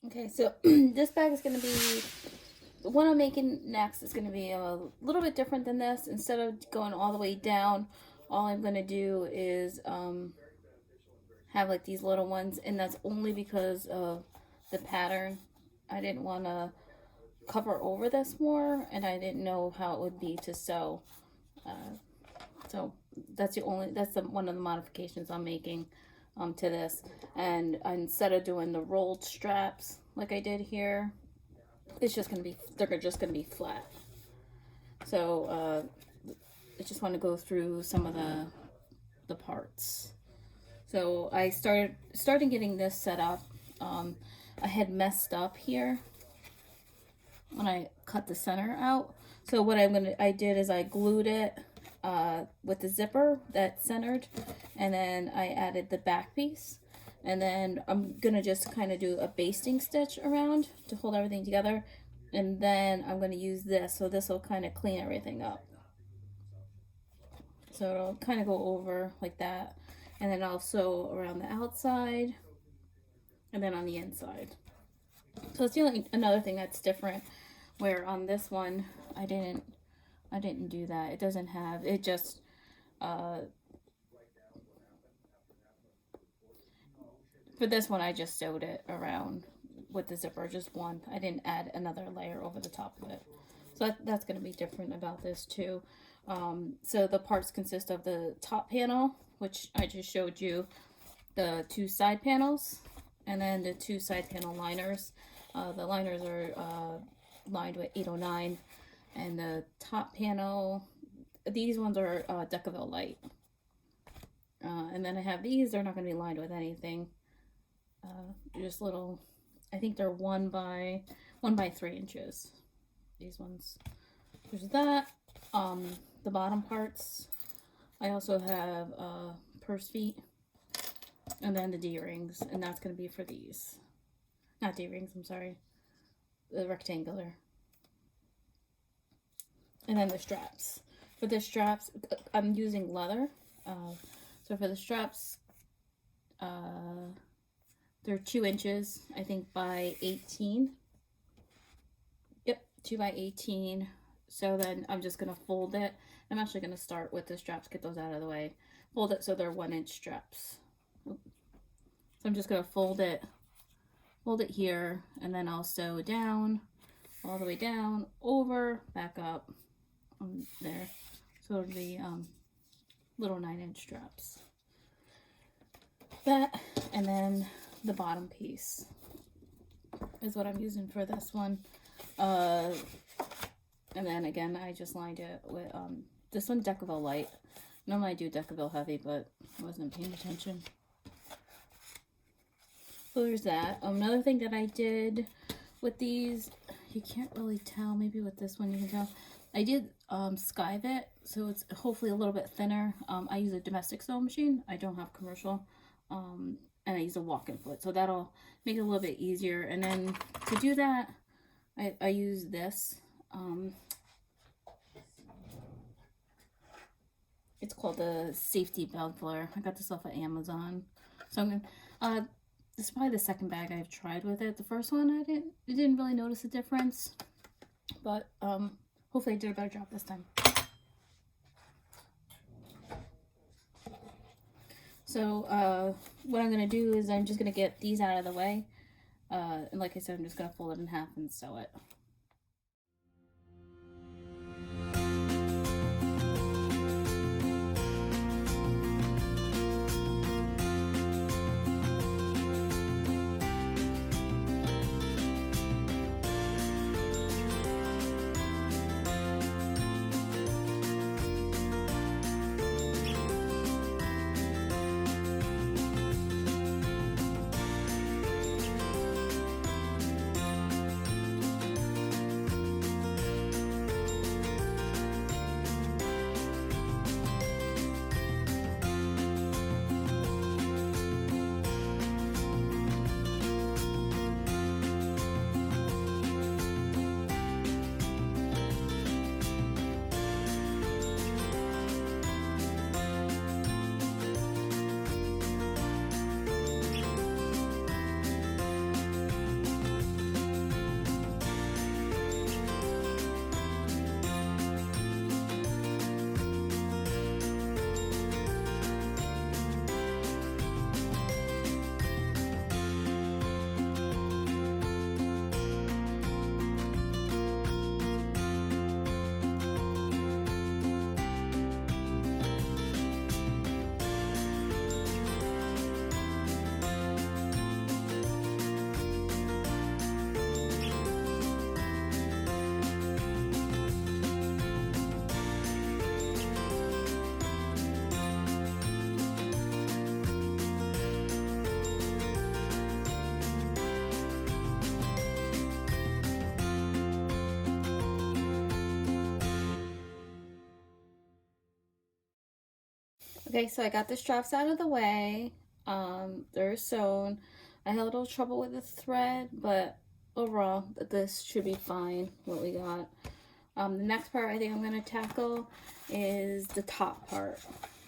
Okay, so this bag is going to be, the one I'm making next is going to be a little bit different than this. Instead of going all the way down, all I'm going to do is have like these little ones, and that's only because of the pattern. I didn't want to cover over this more, and I didn't know how it would be to sew. Uh, so that's one of the modifications I'm making to this. And instead of doing the rolled straps like I did here, it's just gonna be they're just gonna be flat. So I just want to go through some of the parts. So I started getting this set up. I had messed up here when I cut the center out. So what I did is I glued it with the zipper that centered, and then I added the back piece, and then I'm gonna just kind of do a basting stitch around to hold everything together, and then I'm gonna use this, so this will kind of clean everything up. So it'll kind of go over like that, and then also around the outside, and then on the inside. So it's the only another thing that's different, where on this one I didn't do that. It doesn't have, it just for this one I just sewed it around with the zipper, just one. I didn't add another layer over the top of it. So that's going to be different about this too. So the parts consist of the top panel, which I just showed you, the two side panels, and then the two side panel liners. The liners are lined with 809, and the top panel, these ones are Decaville Light. And then I have these, they're not going to be lined with anything. Just little, I think they're 1 by 3 inches. These ones. There's that. The bottom parts, I also have purse feet, and then the D-rings, and that's going to be for these. Not D-rings, I'm sorry. The rectangular. And then the straps. For the straps, I'm using leather. So for the straps, they're 2 inches, I think, by 18. Yep, 2 by 18. So then I'm just going to fold it. I'm actually going to start with the straps, get those out of the way. Fold it so they're 1-inch straps. So I'm just going to fold it here, and then I'll sew down, all the way down, over, back up, there. So it'll be little 9-inch straps. That, and then the bottom piece is what I'm using for this one. And then again, I just lined it with this one, Decaville Light. Normally I do Decaville Heavy, but I wasn't paying attention. So there's that. Another thing that I did with these, you can't really tell, maybe with this one you can tell, I did skive it, so it's hopefully a little bit thinner. I use a domestic sewing machine. I don't have commercial. And I use a walk-in foot, so that'll make it a little bit easier. And then to do that, I use this. It's called the safety muffler. I got this off of Amazon. So I'm gonna, this is probably the second bag I've tried with it. The first one I didn't really notice a difference, but hopefully I did a better job this time. So what I'm gonna do is I'm just gonna get these out of the way, and like I said, I'm just gonna fold it in half and sew it. Okay, so I got the straps out of the way. They're sewn. I had a little trouble with the thread, but overall, this should be fine, what we got. The next part I think I'm going to tackle is the top part.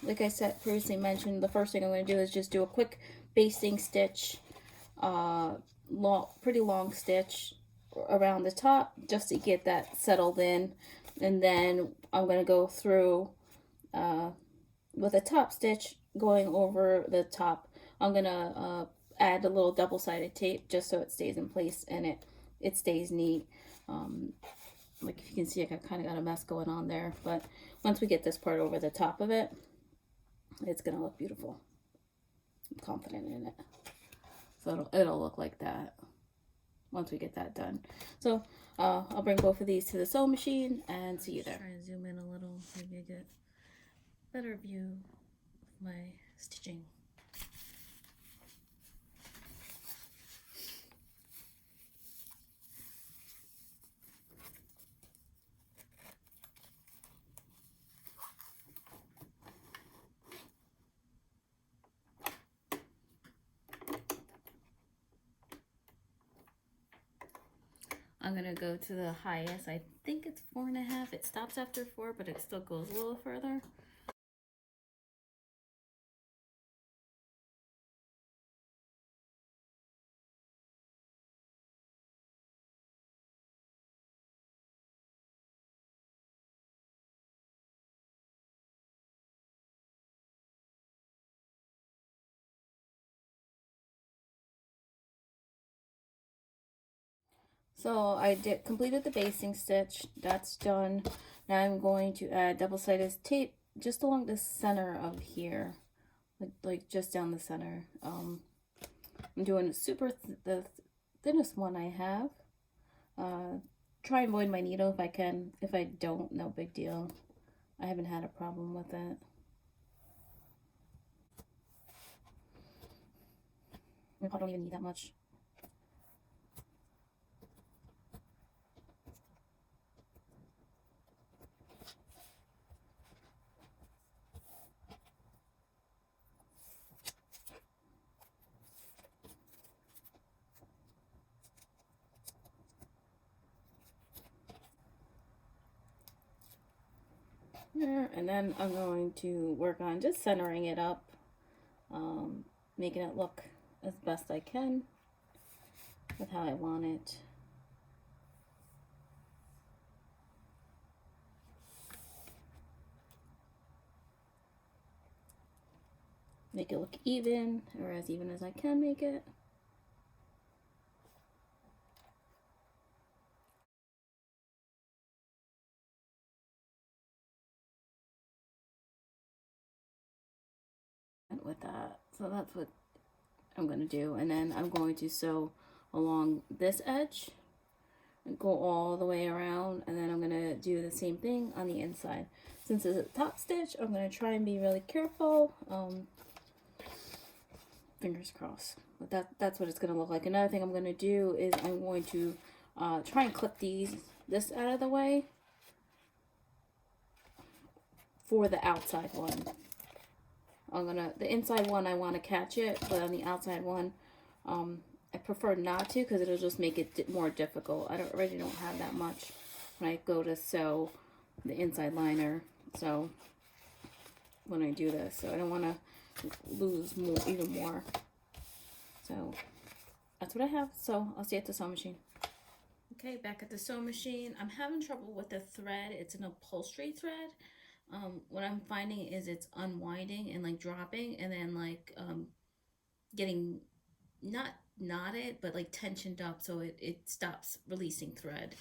Like I said, previously mentioned, the first thing I'm going to do is just do a quick basting stitch, pretty long stitch around the top just to get that settled in. And then I'm going to go through with a top stitch going over the top. I'm going to add a little double-sided tape just so it stays in place and it stays neat. Like if you can see, I kind of got a mess going on there, but once we get this part over the top of it, it's gonna look beautiful. I'm confident in it. So it'll look like that once we get that done. So I'll bring both of these to the sewing machine and see you there. Try and zoom in a little, maybe I get a better view of my stitching. I'm gonna go to the highest. I think it's 4.5. It stops after 4, but it still goes a little further. So I completed the basting stitch. That's done. Now I'm going to add double-sided tape just along the center of here, like just down the center. I'm doing the thinnest one I have. Try and avoid my needle if I can. If I don't, no big deal. I haven't had a problem with it. I probably don't even need that much. And then I'm going to work on just centering it up, making it look as best I can with how I want it. Make it look even, or as even as I can make it. With that, so that's what I'm going to do, and then I'm going to sew along this edge and go all the way around, and then I'm going to do the same thing on the inside. Since it's a top stitch, I'm going to try and be really careful. Fingers crossed, but that's what it's going to look like. Another thing I'm going to do is I'm going to try and clip this out of the way for the outside one. The inside one I want to catch it, but on the outside one, I prefer not to because it'll just make it more difficult. I already don't have that much when I go to sew the inside liner. So when I do this, so I don't want to lose even more. So that's what I have. So I'll see you at the sewing machine. Okay, back at the sewing machine. I'm having trouble with the thread. It's an upholstery thread. What I'm finding is it's unwinding and like dropping and then like getting not knotted but like tensioned up, so it stops releasing thread.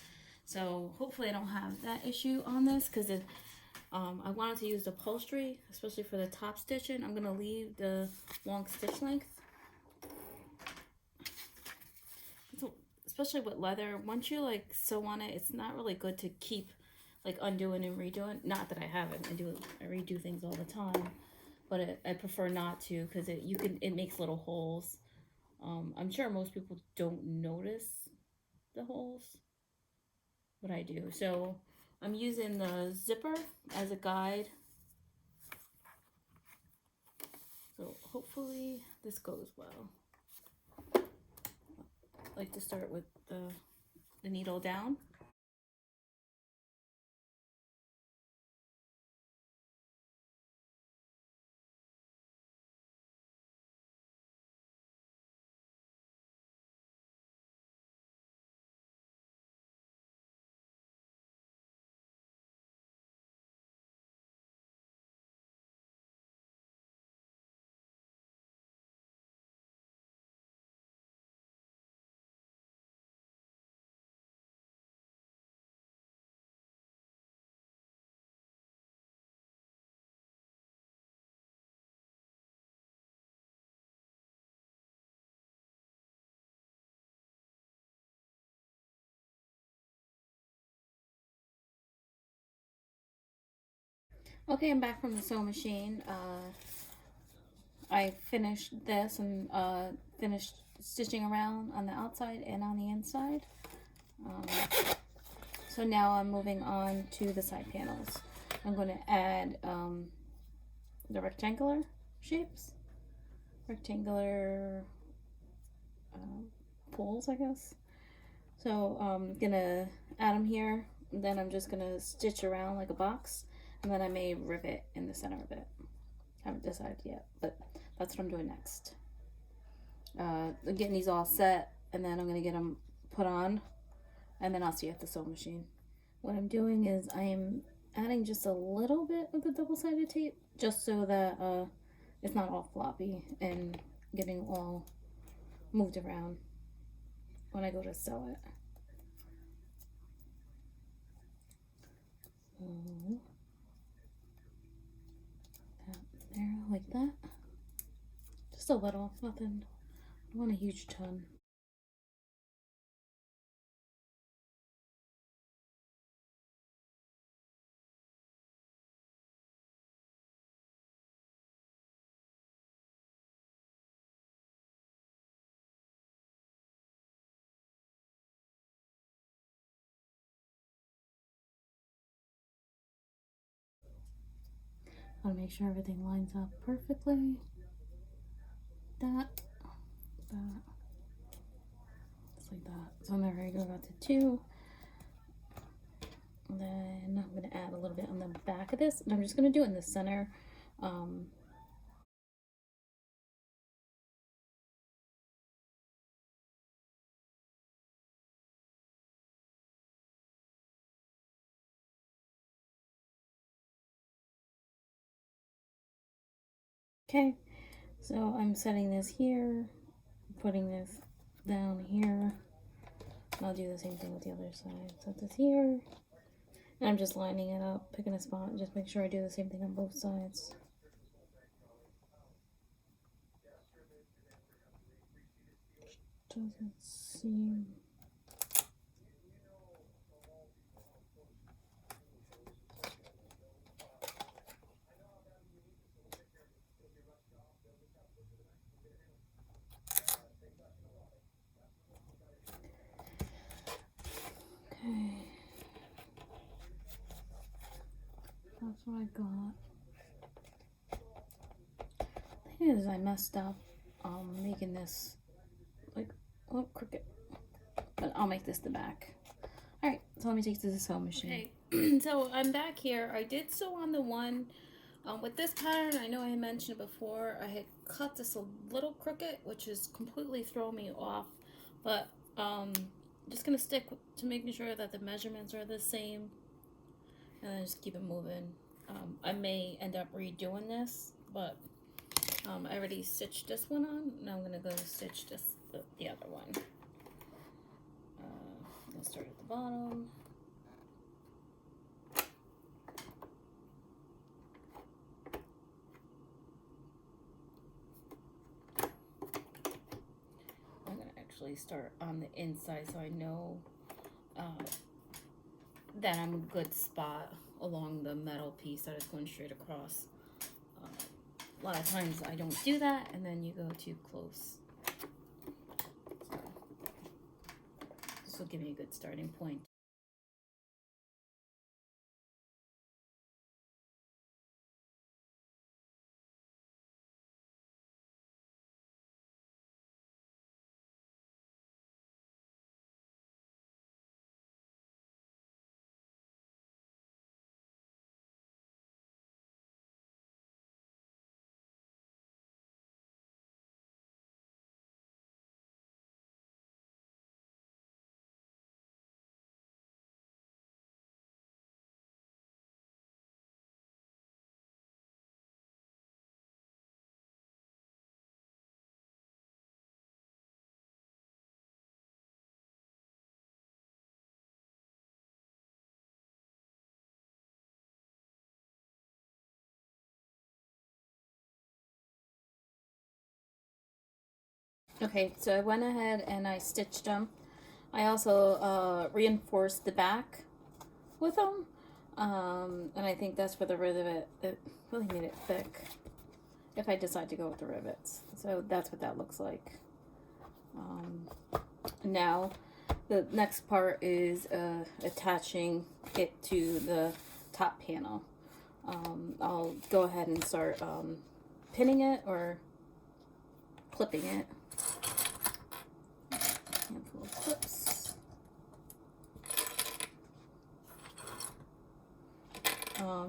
So hopefully I don't have that issue on this because I wanted to use the upholstery, especially for the top stitching. I'm gonna leave the long stitch length. Especially with leather, once you like sew on it, it's not really good to keep like undoing and redoing. Not that I haven't. I redo things all the time, but I prefer not to because it makes little holes. I'm sure most people don't notice the holes, but I do. So I'm using the zipper as a guide. hopefully this goes well. I like to start with the needle down. Okay, I'm back from the sewing machine. I finished this and finished stitching around on the outside and on the inside. Um, so now I'm moving on to the side panels. I'm going to add the rectangular shapes, rectangular pulls, I guess. So I'm gonna add them here, and then I'm just gonna stitch around like a box, and then I may rivet in the center of it. Haven't decided yet, but that's what I'm doing next. I'm getting these all set, and then I'm gonna get them put on, and then I'll see you at the sewing machine. What I'm doing is I am adding just a little bit of the double-sided tape, just so that it's not all floppy and getting all moved around when I go to sew it. So, there, like that. Just a little, nothing. I don't want a huge ton. I want to make sure everything lines up perfectly. That, just like that. So I'm already going out to 2. And then I'm going to add a little bit on the back of this, and I'm just going to do it in the center. Okay, so I'm setting this here, putting this down here, and I'll do the same thing with the other side. Set this here, and I'm just lining it up, picking a spot, and just make sure I do the same thing on both sides. Doesn't seem... Okay. That's what I got. The thing is, I messed up making this like crooked, but I'll make this the back. All right, so let me take this to the sewing machine. Okay, so I'm back here. I did sew on the one with this pattern. I know I had mentioned before. I had cut this a little crooked, which is completely throwing me off, but I'm just gonna stick to making sure that the measurements are the same, and then just keep it moving. I may end up redoing this, but I already stitched this one on. Now I'm gonna go stitch the other one. Let's start at the bottom. I'm gonna actually start on the inside so I know that I'm a good spot along the metal piece that is going straight across. A lot of times I don't do that, and then you go too close. So this will give me a good starting point. Okay, so I went ahead and I stitched them. I also reinforced the back with them. And I think that's for the rivet. It really made it thick if I decide to go with the rivets. So that's what that looks like. Now, the next part is attaching it to the top panel. I'll go ahead and start pinning it or clipping it. Handful of clips.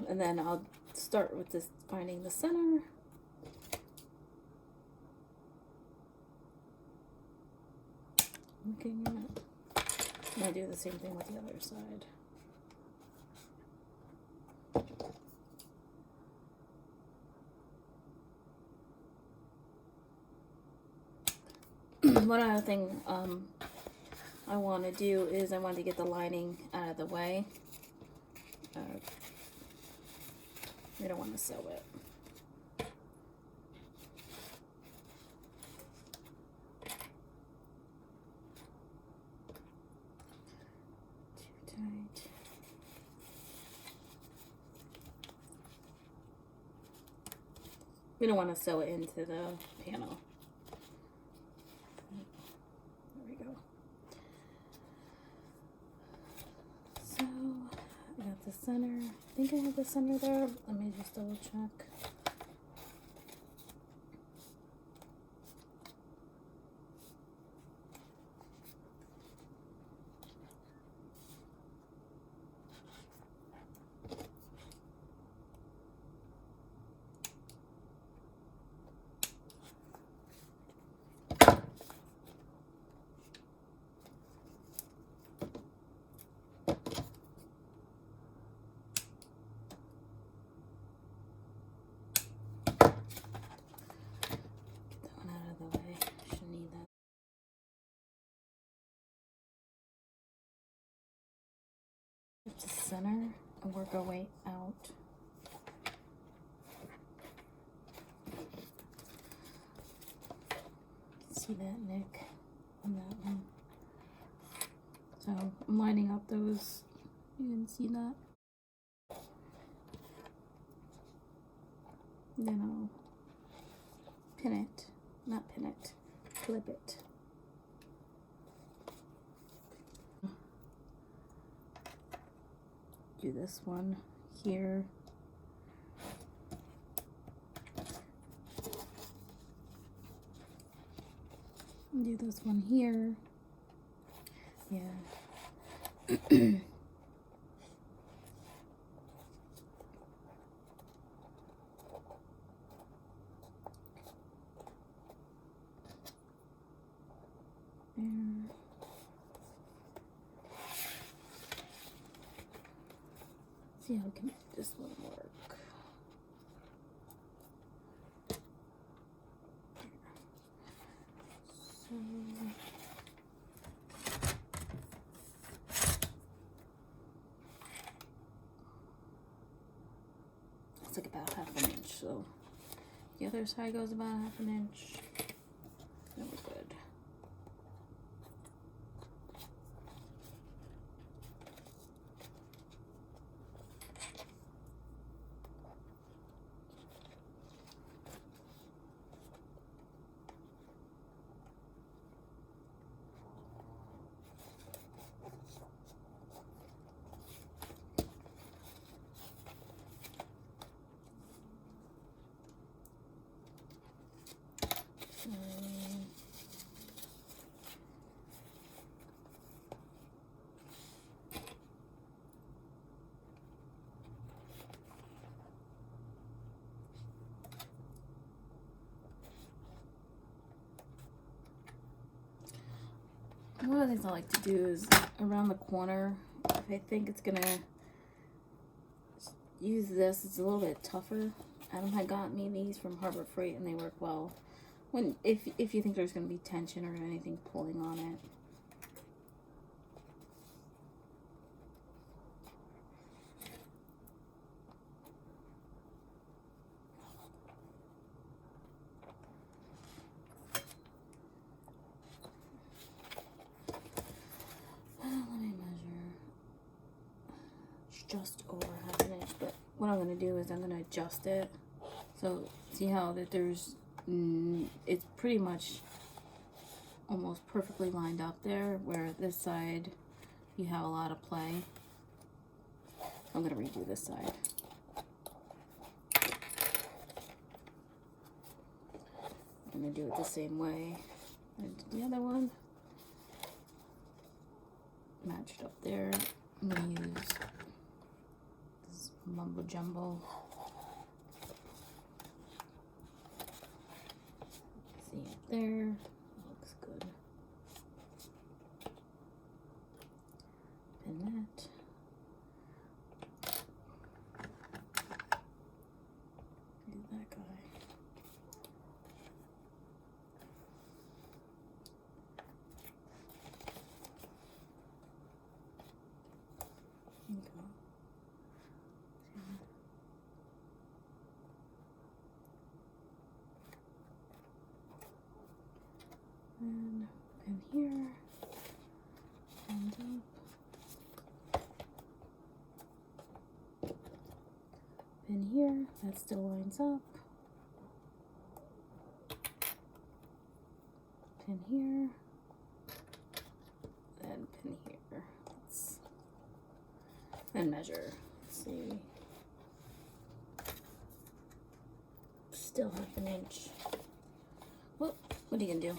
And then I'll start with this, finding the center. Looking at, and I do the same thing with the other side. One other thing I want to do is I want to get the lining out of the way. We don't want to sew it. Too tight. We don't want to sew it into the panel. There we go. So I got the center. I think I have the center there. Let me just double check. To center and work our way out. See that nick on that one. So I'm lining up those. You can see that. Then I'll pin it, not pin it, clip it. Do this one here. Do this one here. Yeah. See how we can make this one work. So it's like about half an inch. So the other side goes about half an inch. Then we're good. One of the things I like to do is around the corner, if I think it's gonna use this, it's a little bit tougher. Adam had got me these from Harbor Freight and they work well when if you think there's gonna be tension or anything pulling on it. just over 1/2 inch, but what I'm going to do is I'm going to adjust it. So see how that there's, it's pretty much almost perfectly lined up there, where this side you have a lot of play. I'm going to redo this side. I'm going to do it the same way I did the other one. Matched up there. I'm going to use this mumbo jumbo. See up there. Looks good. Pin that. Do that guy. Okay. And pin here, and up, pin here, that still lines up, pin here, and pin here. And measure. Let's see. Still 1/2 inch. Well, what are you gonna do?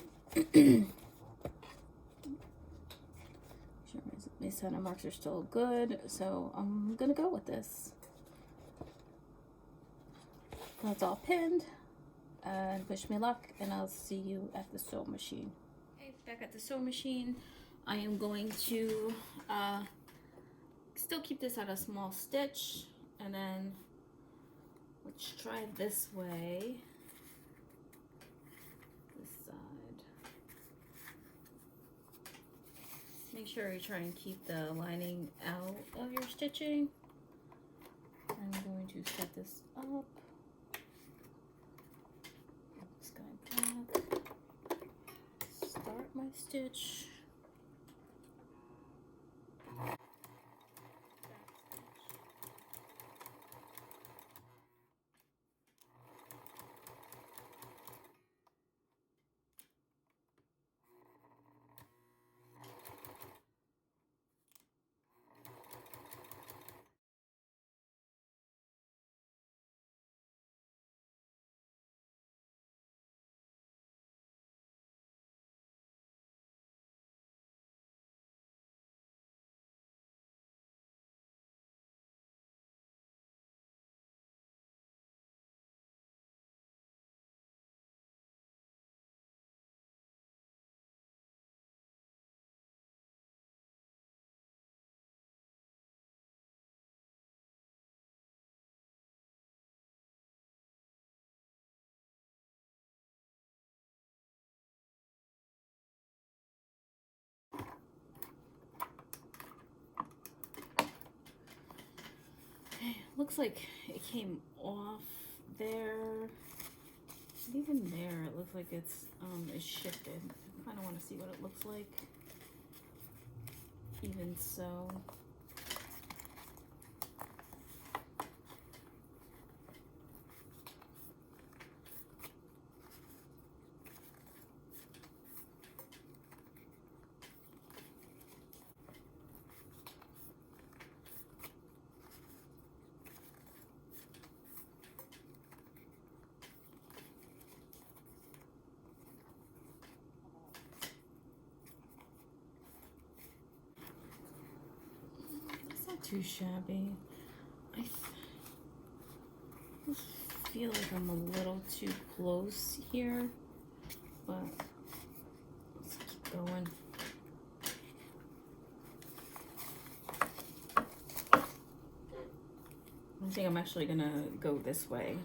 Sure, my center marks are still good, so I'm gonna go with this. That's all pinned, and wish me luck, and I'll see you at the sewing machine. Okay, back at the sewing machine. I am going to still keep this at a small stitch, and then let's try this way. This side. Make sure you try and keep the lining out of your stitching. I'm going to set this up. This guy back. Start my stitch. Looks like it came off there. Even there, it looks like it's shifted. I kind of want to see what it looks like. Even so. Too shabby. I feel like I'm a little too close here, but let's keep going. I think I'm actually gonna go this way.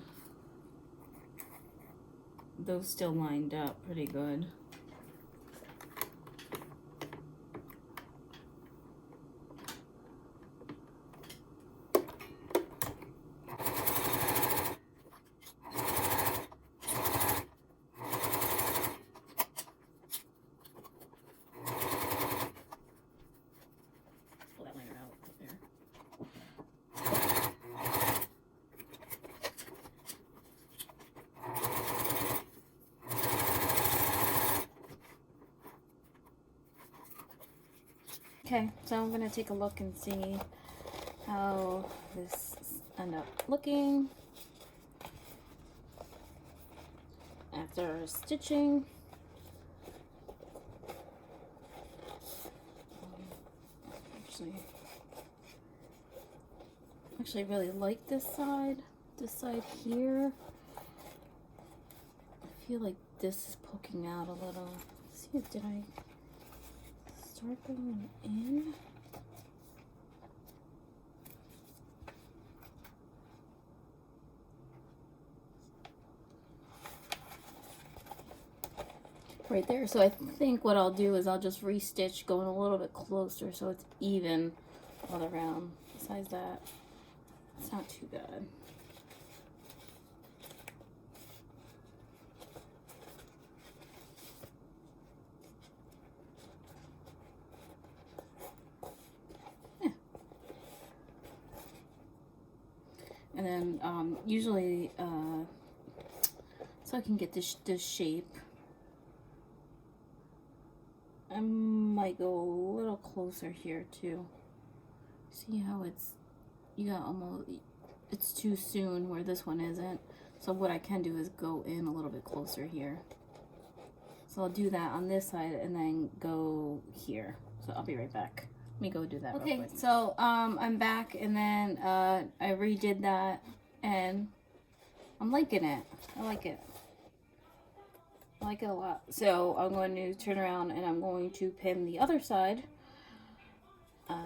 Those still lined up pretty good. Pull that liner out there. Okay, so I'm gonna take a look and see how this end up looking after stitching. Actually really like this side here. I feel like this is poking out a little. Let's see, did I start going in? Right there. So I think what I'll do is I'll just restitch going a little bit closer so it's even all around. Besides that, it's not too bad. Yeah. And then usually, so I can get this shape, I might go a little closer here too. See how you got almost, it's too soon where this one isn't. So what I can do is go in a little bit closer here. So I'll do that on this side and then go here. So I'll be right back. Let me go do that. Okay, real quick. So I'm back, and then I redid that, and I'm liking it. I like it. I like it a lot. So I'm going to turn around and I'm going to pin the other side. So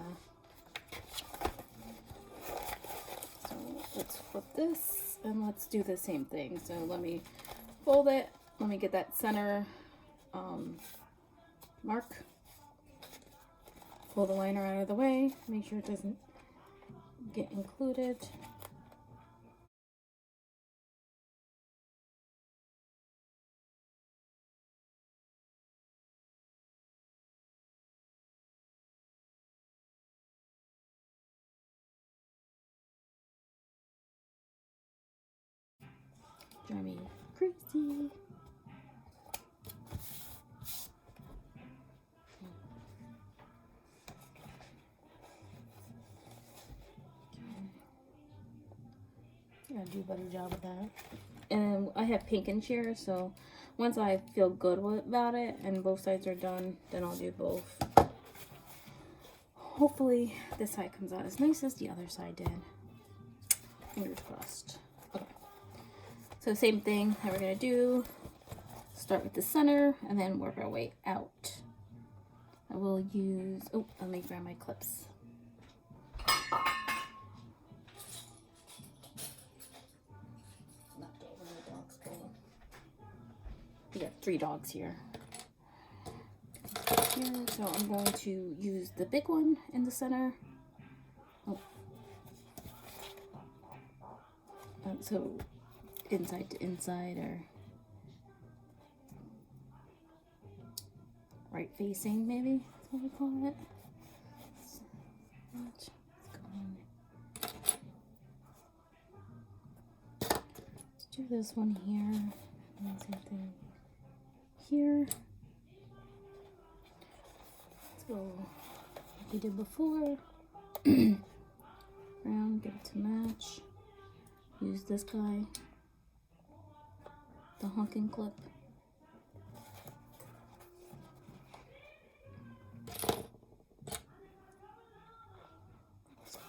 let's flip this and let's do the same thing. So let me fold it. Let me get that center mark. Pull the liner out of the way. Make sure it doesn't get included. Drive me crazy. I'm gonna do a better job of that. And I have pink in here, so once I feel good about it and both sides are done, then I'll do both. Hopefully this side comes out as nice as the other side did. Fingers crossed. Okay. So same thing that we're gonna do. Start with the center and then work our way out. I will use, oh, let me grab my clips. We got 3 dogs here. So I'm going to use the big one in the center. Oh. So inside to inside, or right facing, maybe that's what we call it. Let's do this one here, and same thing here. Let's go like we did before. Round, get it to match. Use this guy, the honking clip.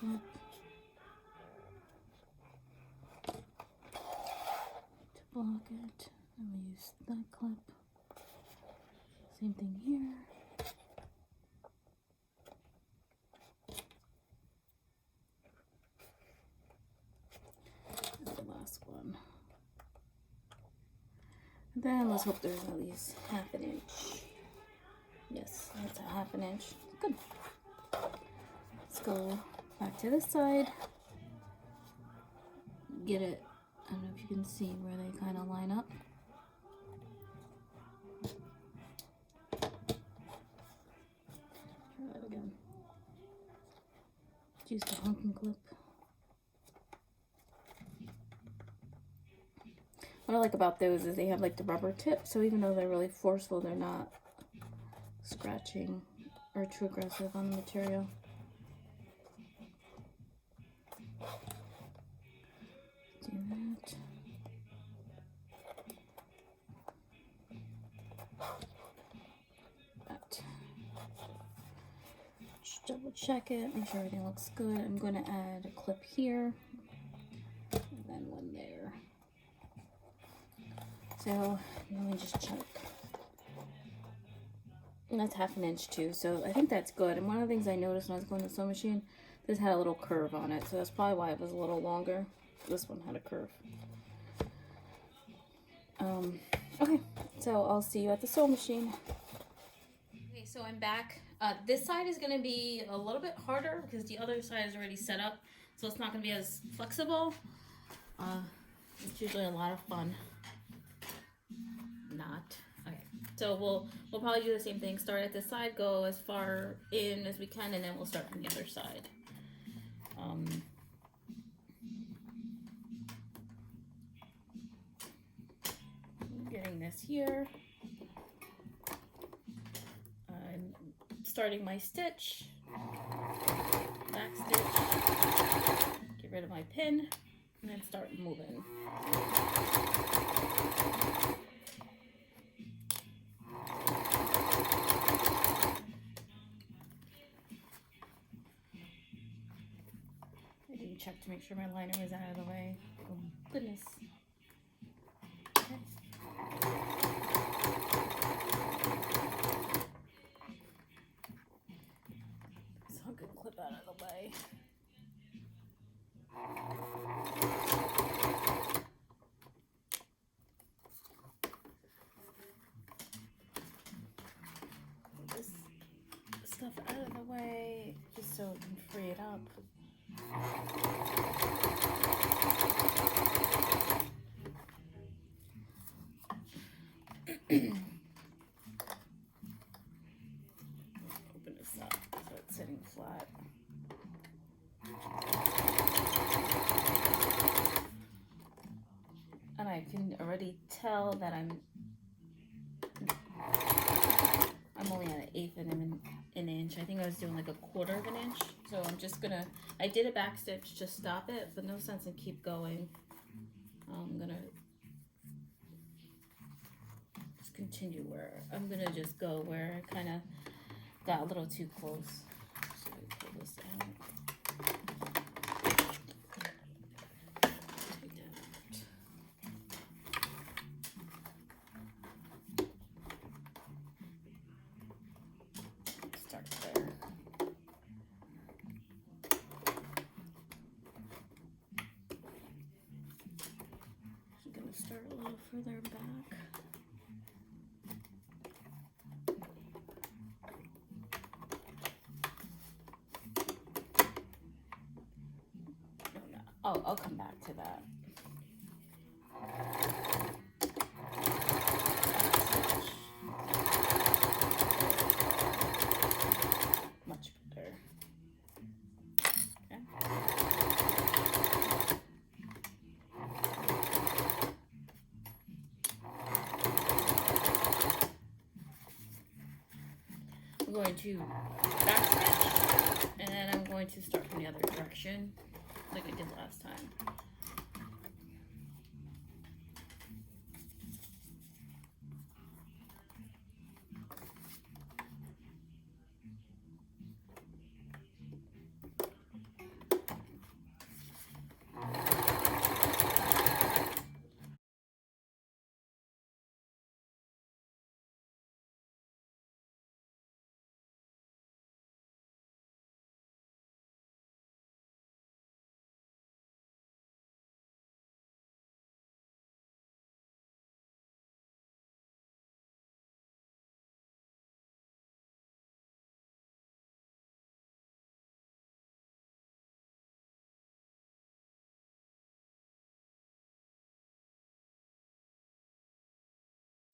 Clip. To block it, and we use that clip. Same thing here. That's the last one. And then let's hope there's at least ½ inch. Yes, that's a ½ inch. Good. Let's go back to this side. Get it. I don't know if you can see where they kind of line up. Try that again. Use the honking clip. What I like about those is they have like the rubber tip, so even though they're really forceful, they're not scratching or too aggressive on the material. Do that. Just double check it, make sure everything looks good. I'm going to add a clip here and then one there. So let me just check. And that's 1/2 inch too, so I think that's good. And one of the things I noticed when I was going to the sewing machine, this had a little curve on it, so that's probably why it was a little longer. This one had a curve. Okay, so I'll see you at the sewing machine. Okay, so I'm back. This side is going to be a little bit harder because the other side is already set up, so it's not going to be as flexible. It's usually a lot of fun. Not. Okay, so we'll probably do the same thing. Start at this side, go as far in as we can, and then we'll start from the other side. Getting this here. I'm starting my stitch, back stitch, get rid of my pin, and then start moving. I didn't check to make sure my liner was out of the way. Oh goodness. Okay. So I can clip out of the way. Put this stuff out of the way just so it can free it up. Open this up so it's sitting flat. And I can already tell that I'm only at 1/8 of an inch. I think I was doing like 1/4 of an inch. So I'm just gonna, I did a back stitch to stop it, but no sense in keep going. I'm gonna just continue where, I'm gonna just go where I kind of got a little too close. So I pull this out. Take that out. Start there. I'm gonna start a little further back. Oh, I'll come back to that. Much better. Okay. I'm going to back stitch, and then I'm going to start from the other direction, like I did last time.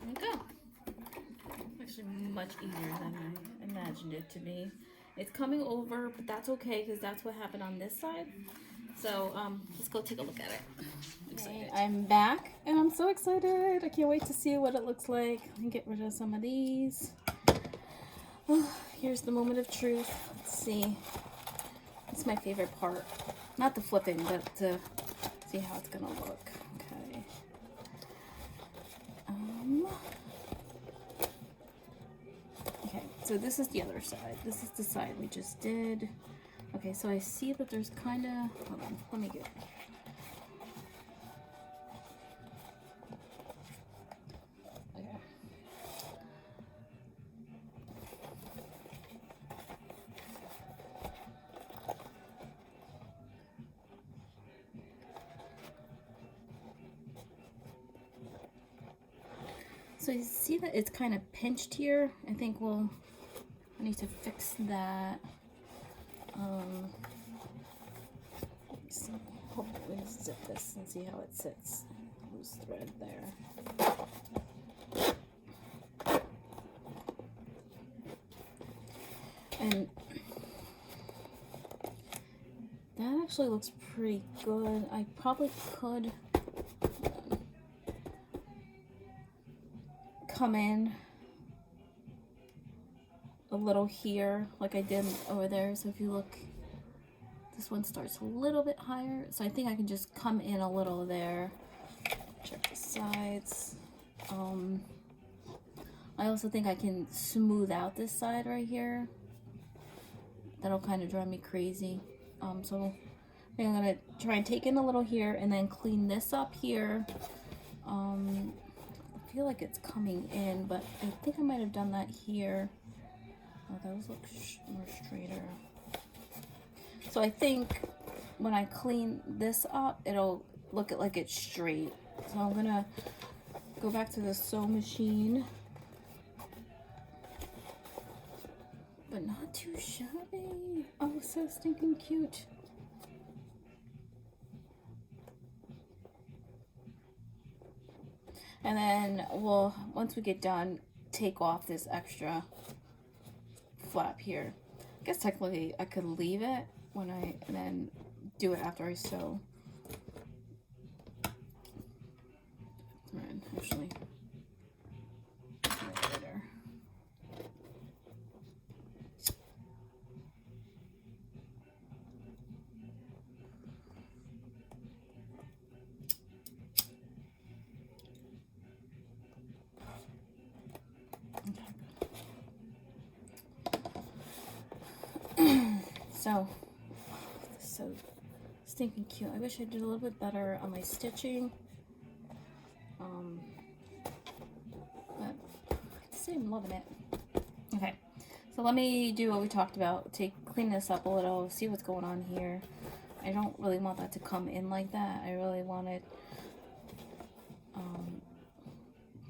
There we go. Actually much easier than I imagined it to be. It's coming over, but that's okay because that's what happened on this side. So let's go take a look at it. I'm excited. I'm back and I'm so excited. I can't wait to see what it looks like. Let me get rid of some of these. here's the moment of truth. Let's see. It's my favorite part. Not the flipping, but to see how it's gonna look. Okay. Okay, so this is the other side. This is the side we just did. Okay, so I see that there's kind of, hold on, let me get, okay. So you see that it's kind of pinched here. I think I need to fix that. So hopefully zip this and see how it sits. Loose thread there. And that actually looks pretty good. I probably could come in a little here like I did over there. So if you look, this one starts a little bit higher, so I think I can just come in a little there. Check the sides. I also think I can smooth out this side right here. That'll kind of drive me crazy. So I think I'm gonna try and take in a little here and then clean this up here. I feel like it's coming in, but I think I might have done that here. Oh, those look more straighter. So I think when I clean this up, it'll look like it's straight. So I'm gonna go back to the sew machine, but not too shabby. Oh, so stinking cute. And then we'll, once we get done, take off this extra flap here. I guess technically I could leave it when and then do it after I sew. Actually, later. So stinking cute. I wish I did a little bit better on my stitching. But I'd say I'm loving it. Okay, so let me do what we talked about. Clean this up a little, see what's going on here. I don't really want that to come in like that. I really want it,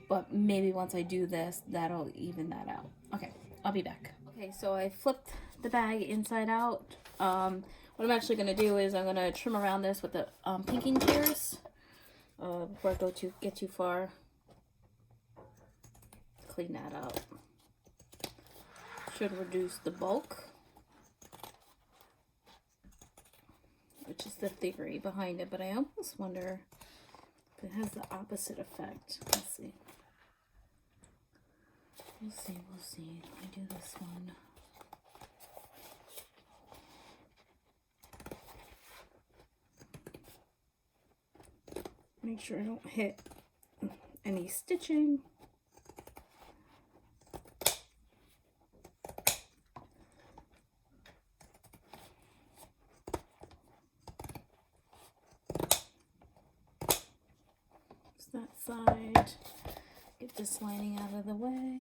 but maybe once I do this, that'll even that out. Okay, I'll be back. Okay, so I flipped the bag inside out. What I'm actually going to do is I'm going to trim around this with the pinking shears before I get too far. Clean that up. Should reduce the bulk, which is the theory behind it, but I almost wonder if it has the opposite effect. Let's see. We'll see. Let me do this one. Make sure I don't hit any stitching. That side. Get this lining out of the way.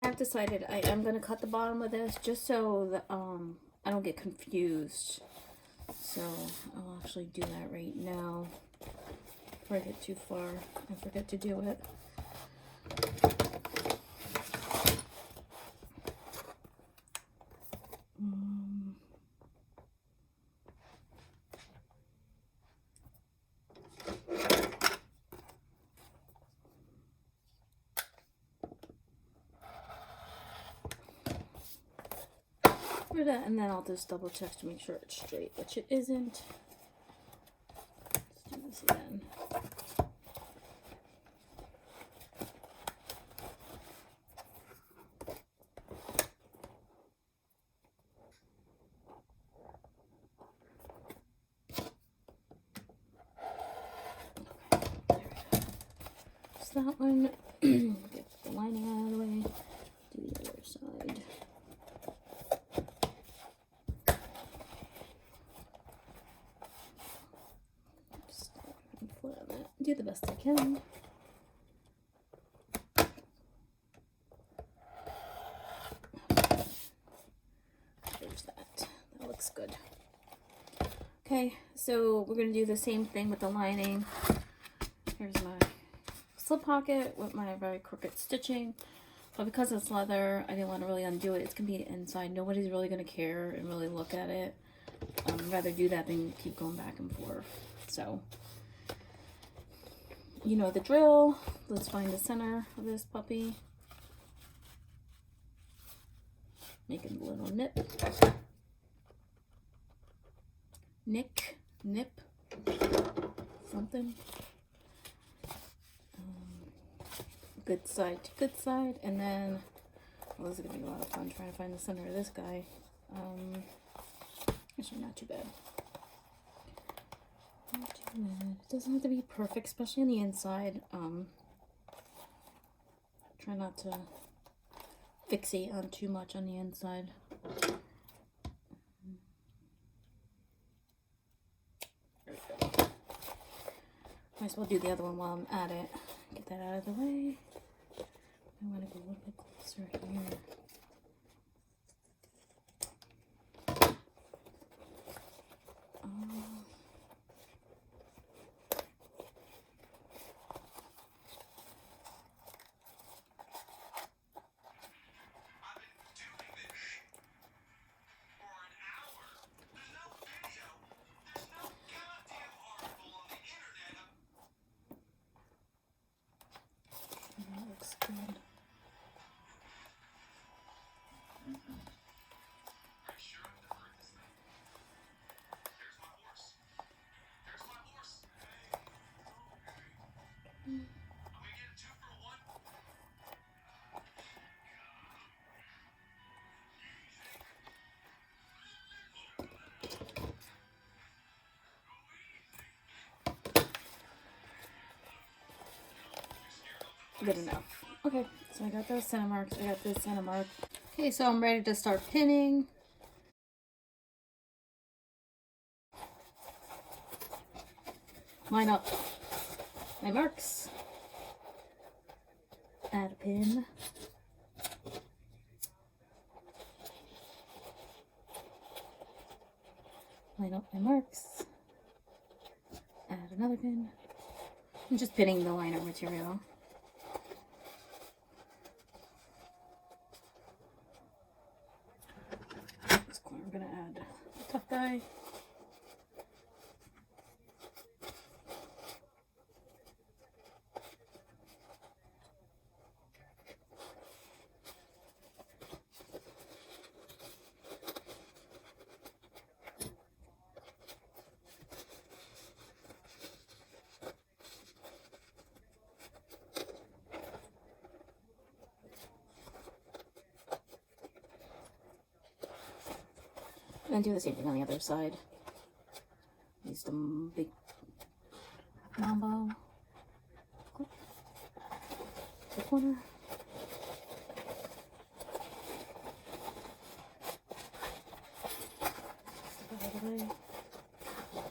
I've decided I am going to cut the bottom of this just so that I don't get confused. So I'll actually do that right now before I get too far and forget to do it. for that, and then I'll just double check to make sure it's straight, which it isn't. Let's do this again. That one, get the lining out of the way, do the other side. Just flip it, do the best I can. There's that, that looks good. Okay, so we're gonna do the same thing with the lining. Here's my slip pocket with my very crooked stitching, but because it's leather, I didn't want to really undo it. It's gonna be inside. Nobody's really gonna care and really look at it. I'd rather do that than keep going back and forth. So, you know the drill. Let's find the center of this puppy. Make a little nip, nip, something. Good side to good side, and then, well, this is gonna be a lot of fun trying to find the center of this guy. Actually, not too bad. Not too bad. It doesn't have to be perfect, especially on the inside. Try not to fixate on too much on the inside. There we go. Might as well do the other one while I'm at it. Get that out of the way. I want to go a little bit closer here. That looks good. Good enough. Okay, so I got those center marks. I got this center mark. Okay, so I'm ready to start pinning. Line up my marks. Add a pin. Line up my marks. Add another pin. I'm just pinning the liner material. This corner I'm gonna add a tough guy. And do the same thing on the other side. Use the big mambo. Clip. The corner.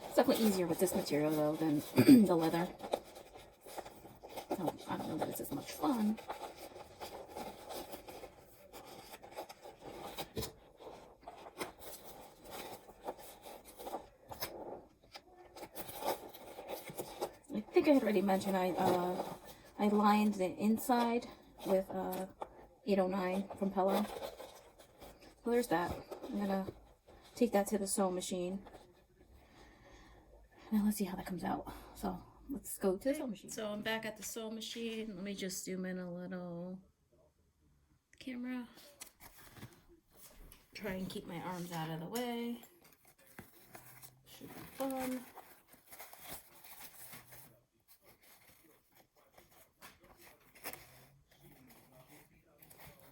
It's definitely easier with this material though than the leather. Oh, I don't know that it's as much fun. I think I had already mentioned I lined the inside with 809 from Pella. So there's that. I'm gonna take that to the sewing machine. Now let's see how that comes out. So let's go to the sewing machine. So I'm back at the sewing machine. Let me just zoom in a little. Camera. Try and keep my arms out of the way. Should be fun.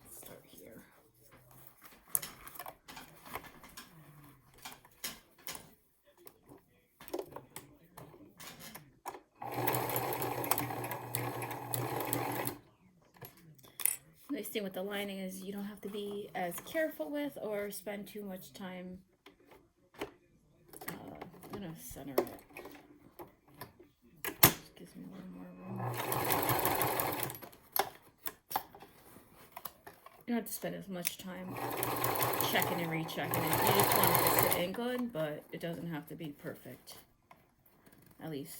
Let's start here. Nice thing with the lining is you don't have to be as careful with or spend too much time. I'm gonna center it. Just gives me a little more room. You don't have to spend as much time checking and rechecking it. You just want it to sit in good, but it doesn't have to be perfect. At least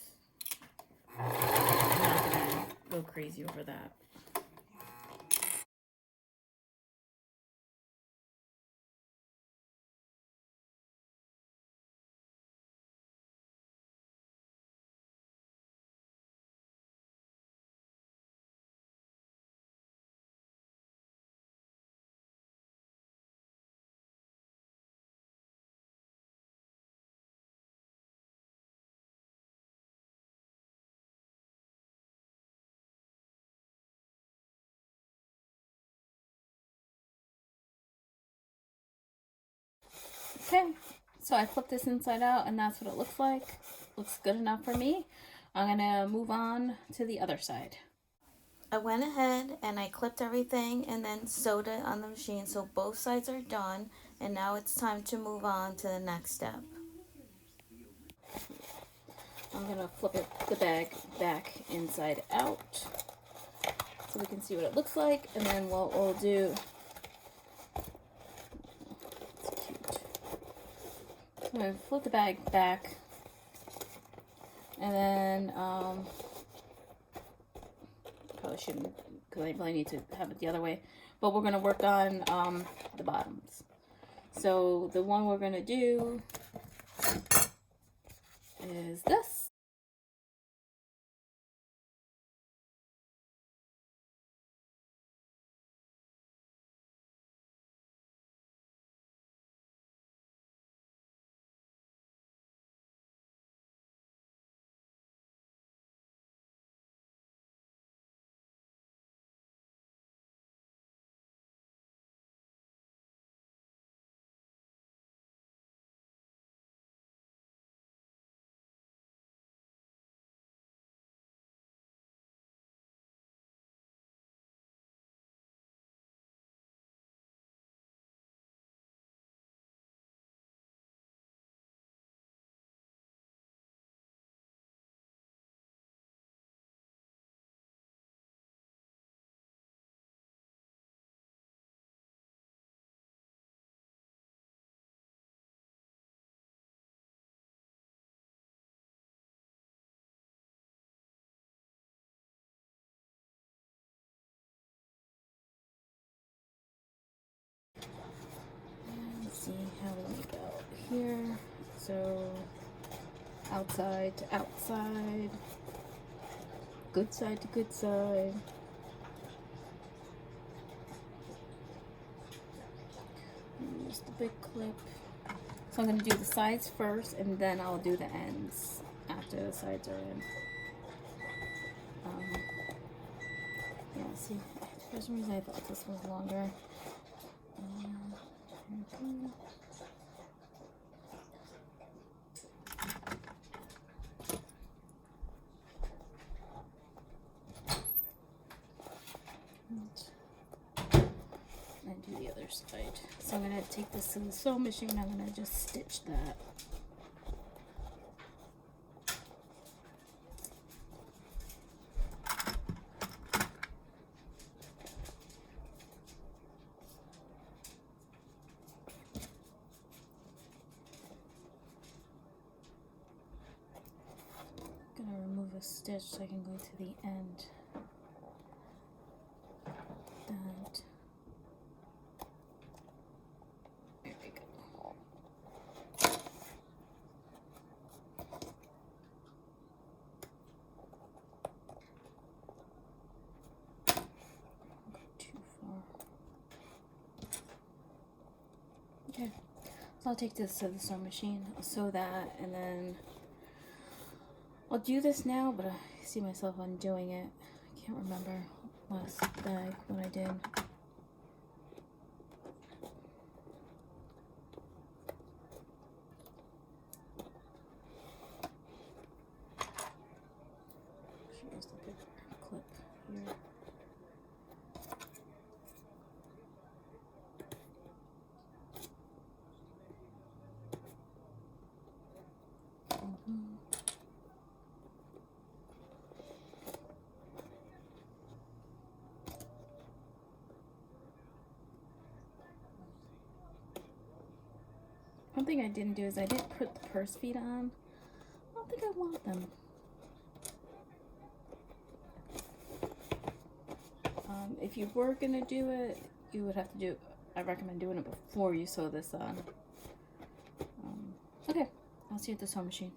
I'm not gonna go crazy over that. Okay, so I flipped this inside out and that's what it looks like. Looks good enough for me. I'm gonna move on to the other side. I went ahead and I clipped everything and then sewed it on the machine so both sides are done, and now it's time to move on to the next step. I'm gonna flip it, the bag back inside out so we can see what it looks like, and then what we'll do, it's cute. So I'm gonna flip the bag back, and then probably shouldn't because I really need to have it the other way, but we're gonna work on the bottoms. So the one we're gonna do is this. See how we make out here. So outside to outside, good side to good side. Use the big clip. So I'm going to do the sides first, and then I'll do the ends after the sides are in. Yeah, see, for some reason I thought this was longer. And do the other side. So I'm going to take this to the sewing machine. I'm going to just stitch that. I'm going to remove a stitch so I can go to the end. That. There we go. Go too far. Okay, so I'll take this to the sewing machine. I'll sew that, and then I'll do this now, but I see myself undoing it. I can't remember last bag what I did. Here's the big clip here. One thing I didn't do is I didn't put the purse feet on. I don't think I want them. If you were gonna do it, you would have to do. I recommend doing it before you sew this on. Okay, I'll see you at the sewing machine.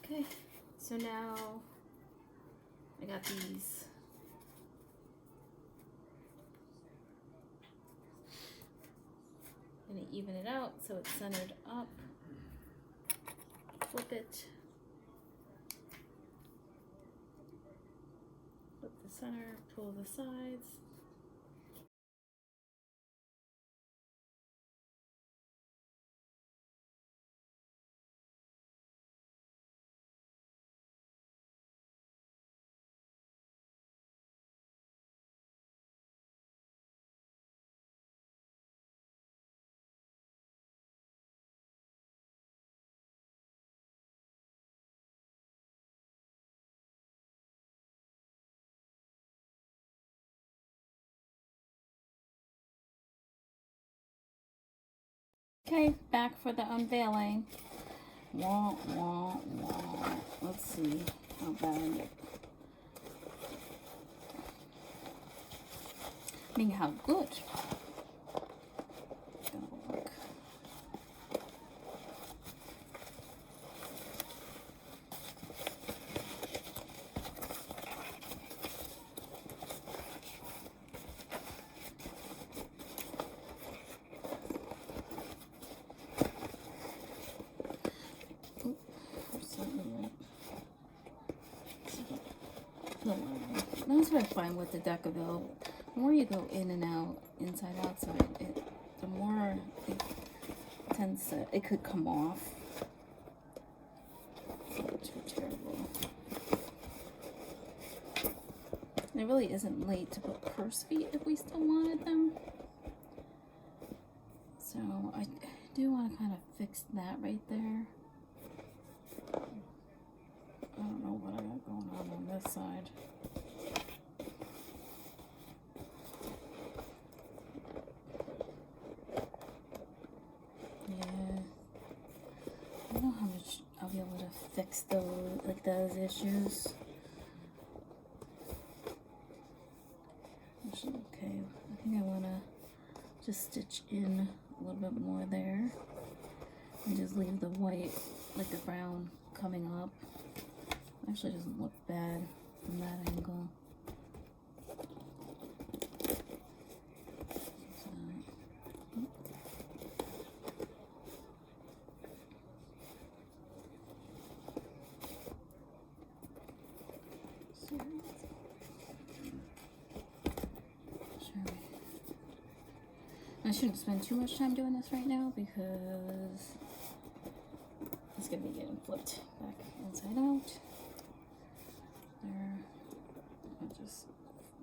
Okay, so now I got these. I'm gonna even it out so it's centered up. Flip it. Flip the center, pull the sides. Okay, back for the unveiling. Wah, wah, wah. Let's see how bad it. I mean, how good. It's gonna work. That's what I find with the Duffle. The more you go in and out, inside, outside, the more it tends to, it could come off. It's not too terrible. And it really isn't late to put purse feet if we still wanted them. So I do want to kind of fix that right there. I don't know what I got going on this side. Yeah, I don't know how much I'll be able to fix those issues. Actually, okay, I think I want to just stitch in a little bit more there and just leave the white, like the brown, coming up. Actually doesn't look bad from that angle. I shouldn't spend too much time doing this right now because it's gonna be getting flipped back inside out. There, it just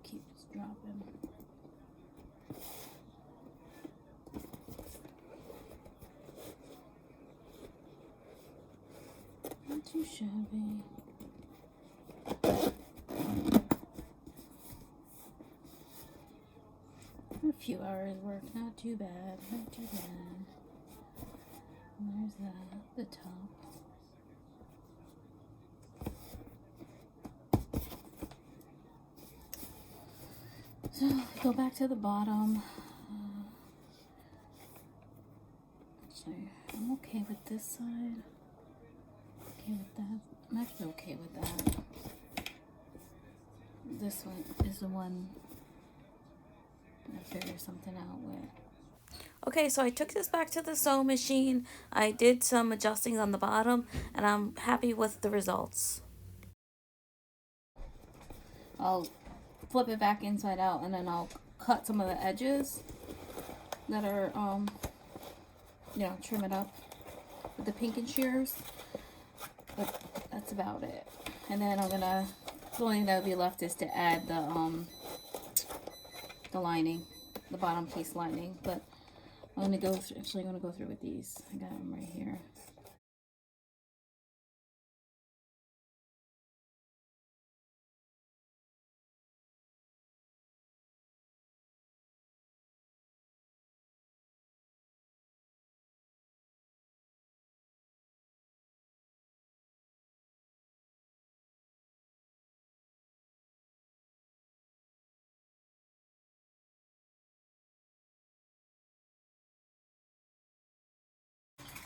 keeps dropping. Not too shabby. A few hours work, not too bad, not too bad. And there's that, the top. So go back to the bottom. Actually, I'm okay with this side. Okay with that. I'm actually okay with that. This one is the one I figure something out with. Okay, so I took this back to the sewing machine. I did some adjusting on the bottom, and I'm happy with the results. I'll flip it back inside out, and then I'll cut some of the edges that are, trim it up with the pinking shears. But that's about it. And then the only thing that would be left is to add the lining, the bottom piece lining. But I'm gonna go through with these. I got them right here.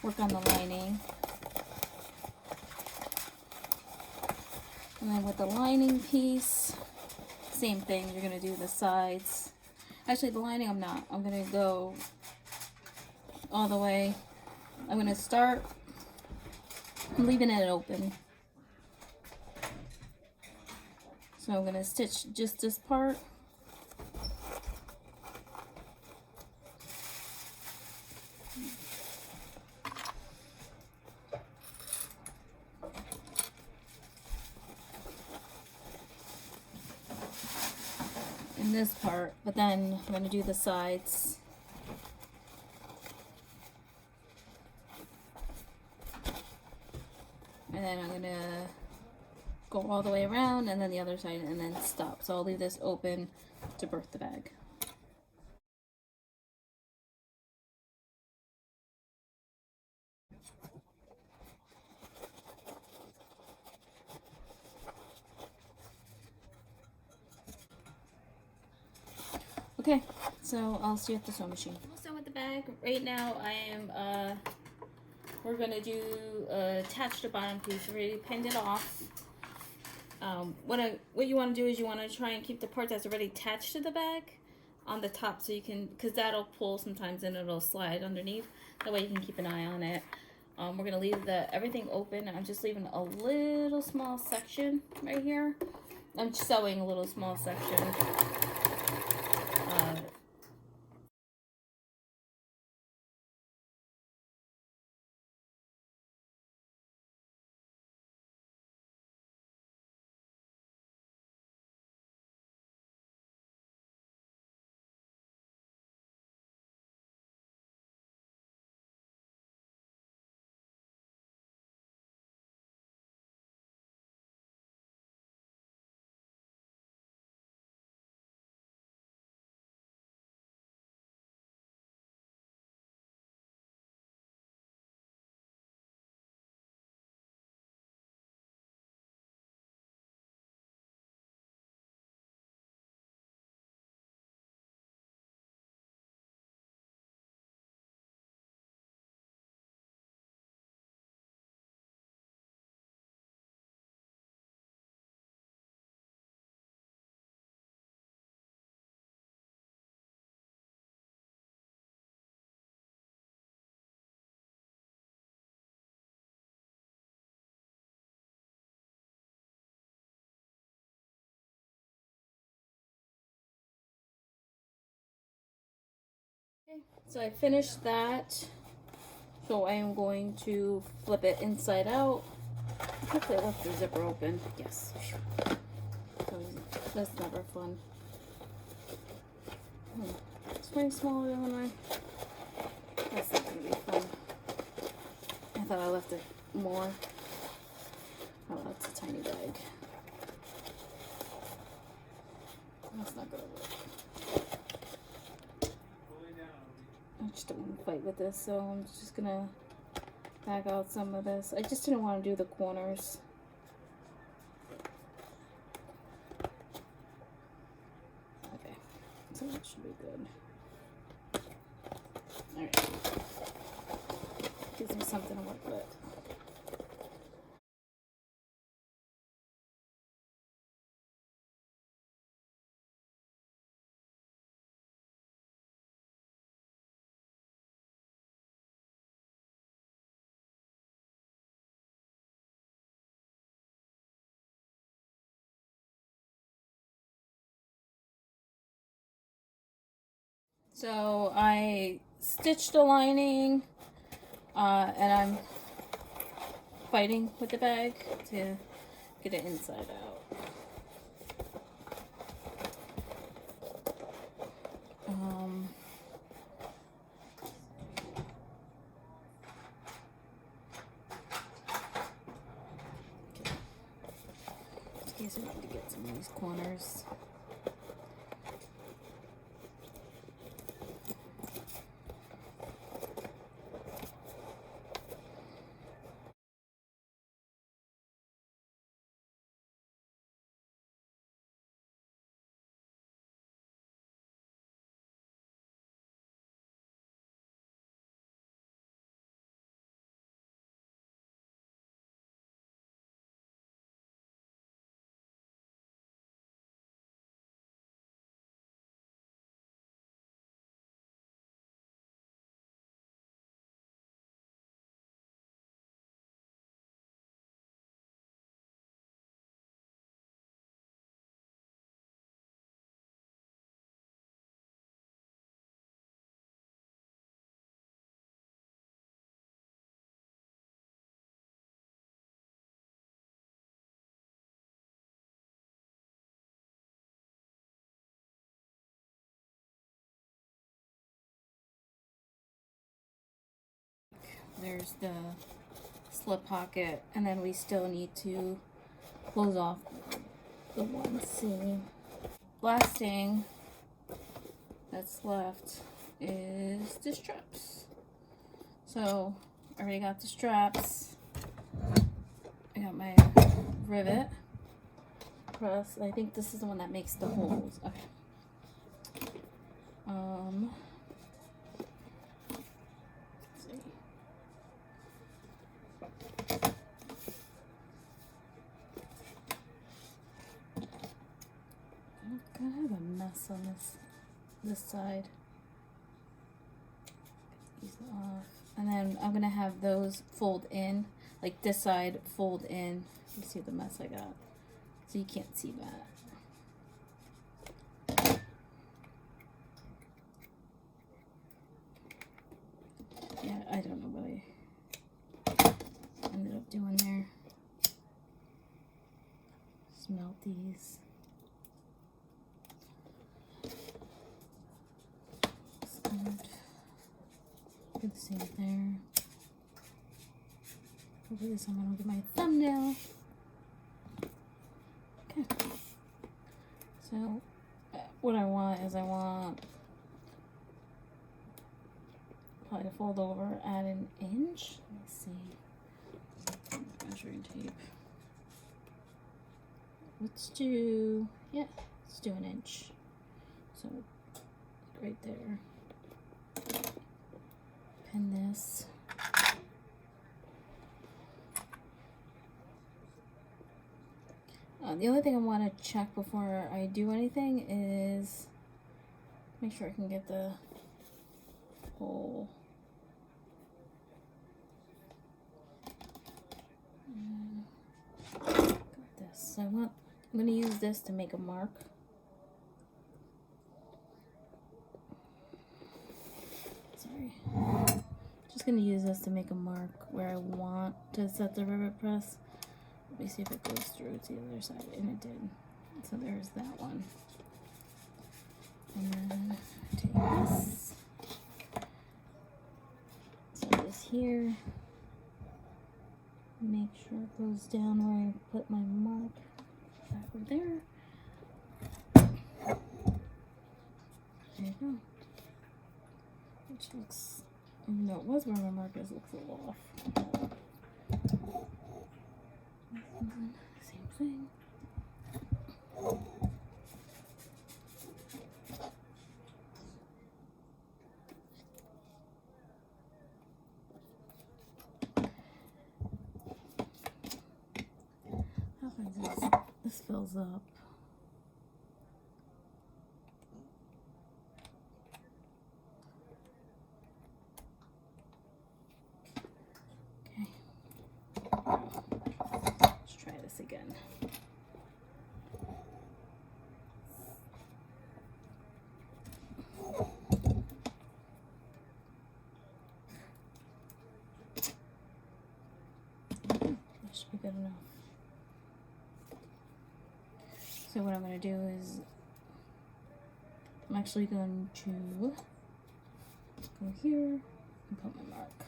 Work on the lining. And then with the lining piece, same thing. You're gonna do the sides. Actually, the lining I'm not. I'm gonna go all the way. I'm gonna start leaving it open. So I'm gonna stitch just this part. In this part, but then I'm gonna do the sides. And then I'm gonna go all the way around and then the other side and then stop. So I'll leave this open to birth the bag. Okay, so I'll see you at the sewing machine. Almost done with the bag. Right now I am, we're gonna do attach the bottom piece. We already pinned it off. What you want to do is you want to try and keep the part that's already attached to the bag on the top, so you can, because that'll pull sometimes and it'll slide underneath. That way you can keep an eye on it. We're gonna leave everything open. I'm just leaving a little small section right here. I'm sewing a little small section. Okay, so I finished that. So I am going to flip it inside out. Hopefully I left the zipper open. Yes. That's never fun. It's way smaller than when that's not gonna be fun. I thought I left it more. Oh, that's a tiny bag. That's not gonna work. I just don't want to fight with this, so I'm just gonna back out some of this. I just didn't want to do the corners. Okay, so that should be good. Alright. Gives me something to work with. So I stitched the lining, and I'm fighting with the bag to get it inside out. In case I need to get some of these corners. There's the slip pocket, and then we still need to close off the one seam. Last thing that's left is the straps. So I already got the straps. I got my rivet press. I think this is the one that makes the holes. Okay. Let's see. I have a mess on this side. These off. And then I'm gonna have those fold in, like this side fold in. You see the mess I got, so you can't see that. Yeah, I don't know what I ended up doing there. Smelt these. Do the same there. Hopefully this one will be my thumbnail. Okay. So what I want is probably to fold over at an inch. Let's see. Measuring tape. Let's do an inch. So right there. Pin this. The only thing I want to check before I do anything is make sure I can get the hole. Got this. So I'm going to use this to make a mark. sorry. Just gonna use this to make a mark where I want to set the rivet press. Let me see if it goes through to the other side, and it did. So there's that one. And then take this. So this here. Make sure it goes down where I put my mark. Back over there. There you go. Which looks, even though it was where my mark is, looks a little off. Same thing. This fills up. Okay. Let's try this again. That should be good enough. So what I'm going to do is, I'm actually going to go here and put my mark.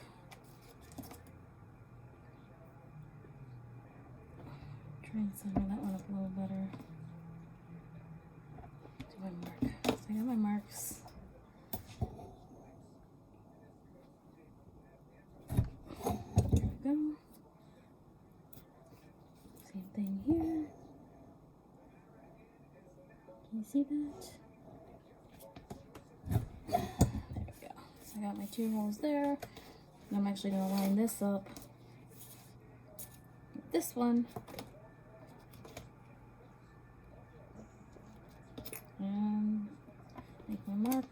Try and center that one up a little better. Do my mark. So I got my marks. There we go. Same thing here. Can you see that? There we go. So I got my 2 holes there. And I'm actually going to line this up with this one. And make my mark.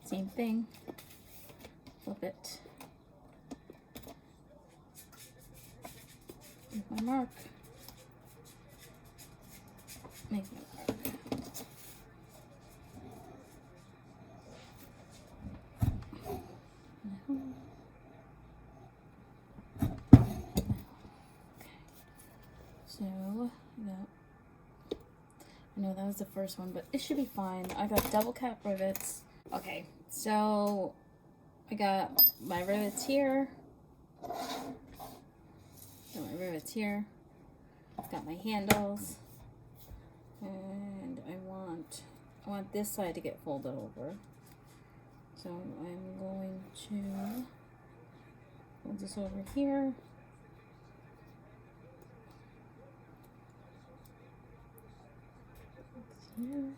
Same thing, flip it, make my mark, make my mark. So that, I know that was the first one, but it should be fine. I got double cap rivets. Okay, so I got my rivets here. Got my rivets here. Got my handles. And I want this side to get folded over. So I'm going to fold this over here. Here.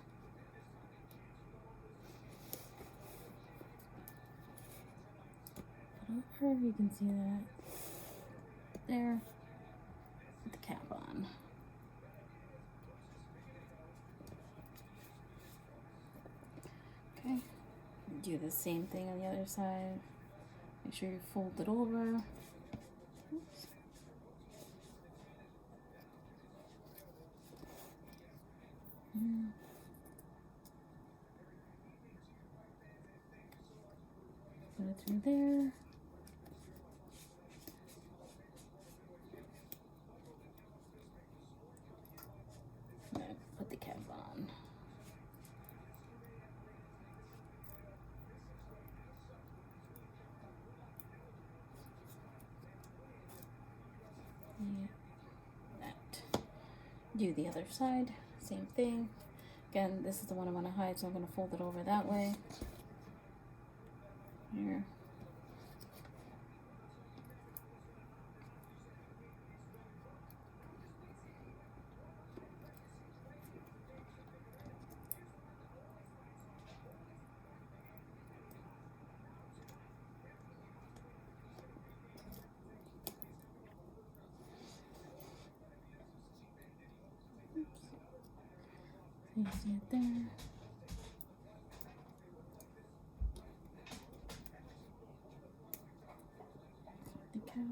Over, you can see that there, with the cap on. Okay, do the same thing on the other side. Make sure you fold it over. Oops. Put it through there. Put the cap on. Yeah, that. Do the other side, same thing. Again, this is the one I want to hide, so I'm going to fold it over that way. Here. You see it there. The cap.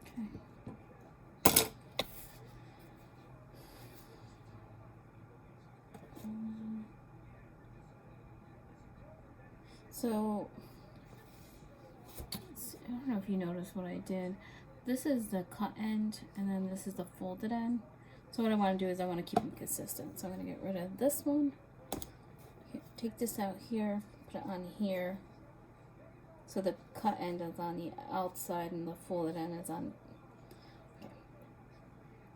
Okay. So, I don't know if you noticed what I did. This is the cut end, and then this is the folded end. So what I want to do is I want to keep them consistent. So I'm going to get rid of this one. Take this out here, put it on here. So the cut end is on the outside and the folded end is on,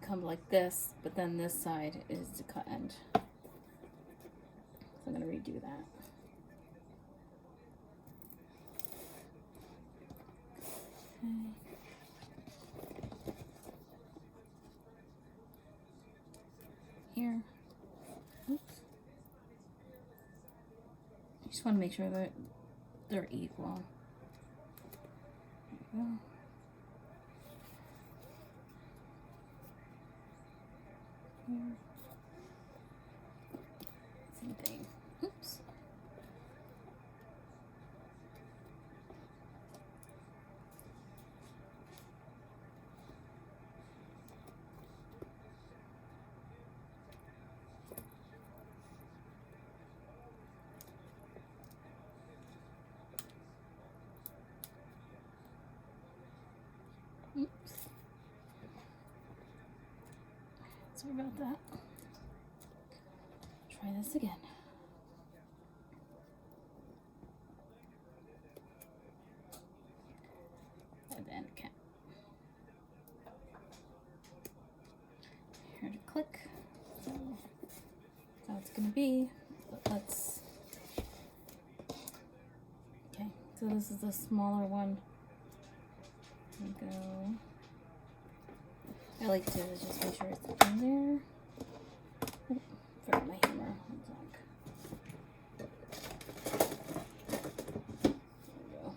come like this, but then this side is the cut end. So I'm going to redo that. Okay. Here. Oops. I just want to make sure that they're equal. There we go. Here. Same thing. Oops. Oops. Sorry about that. Try this again. And then cap. Here to click. So that's how it's gonna be. But let's. Okay, so this is the smaller one. There we go. I like to just make sure it's in there. Oh, forgot my hammer. There we go.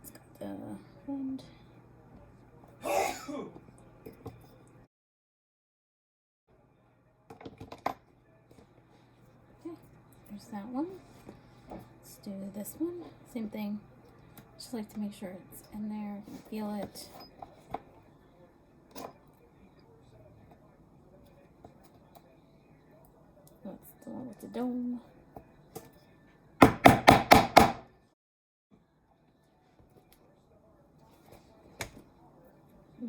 It's got the end. Okay, there's that one. Let's do this one. Same thing. Just like to make sure it's in there. You can feel it. That's the one with the dome.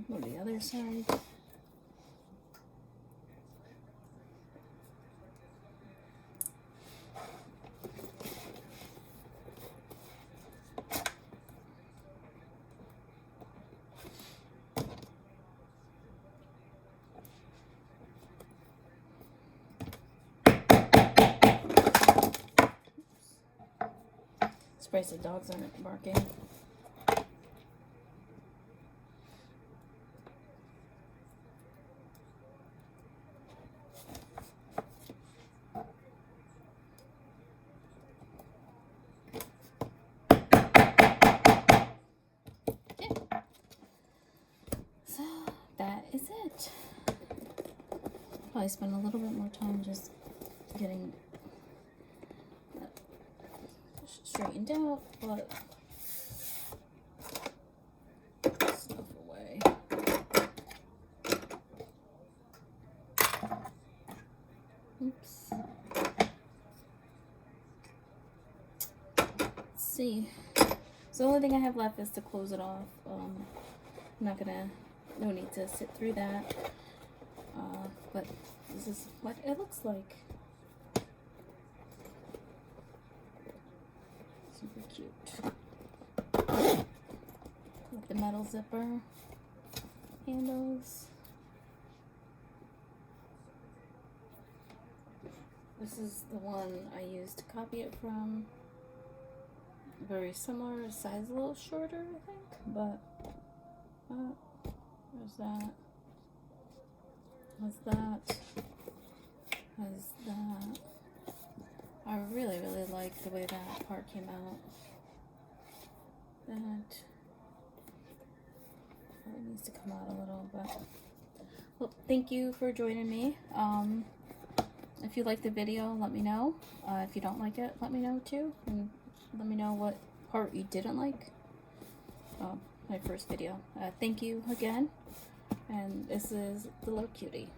Go to the other side. Surprised the dogs aren't barking. Okay. So that is it. Probably spend a little bit more time just getting straightened out, but stuff away. Oops. Let's see. So the only thing I have left is to close it off. I'm not gonna, no need to sit through that. But this is what it looks like. Super cute. With the metal zipper handles. This is the one I used to copy it from. Very similar, size a little shorter, I think, but there's that. What's that? really, really like the way that part came out. That it needs to come out a little bit. Well, thank you for joining me. If you like the video, let me know. If you don't like it, let me know too. And let me know what part you didn't like. My first video. Thank you again. And this is the little cutie.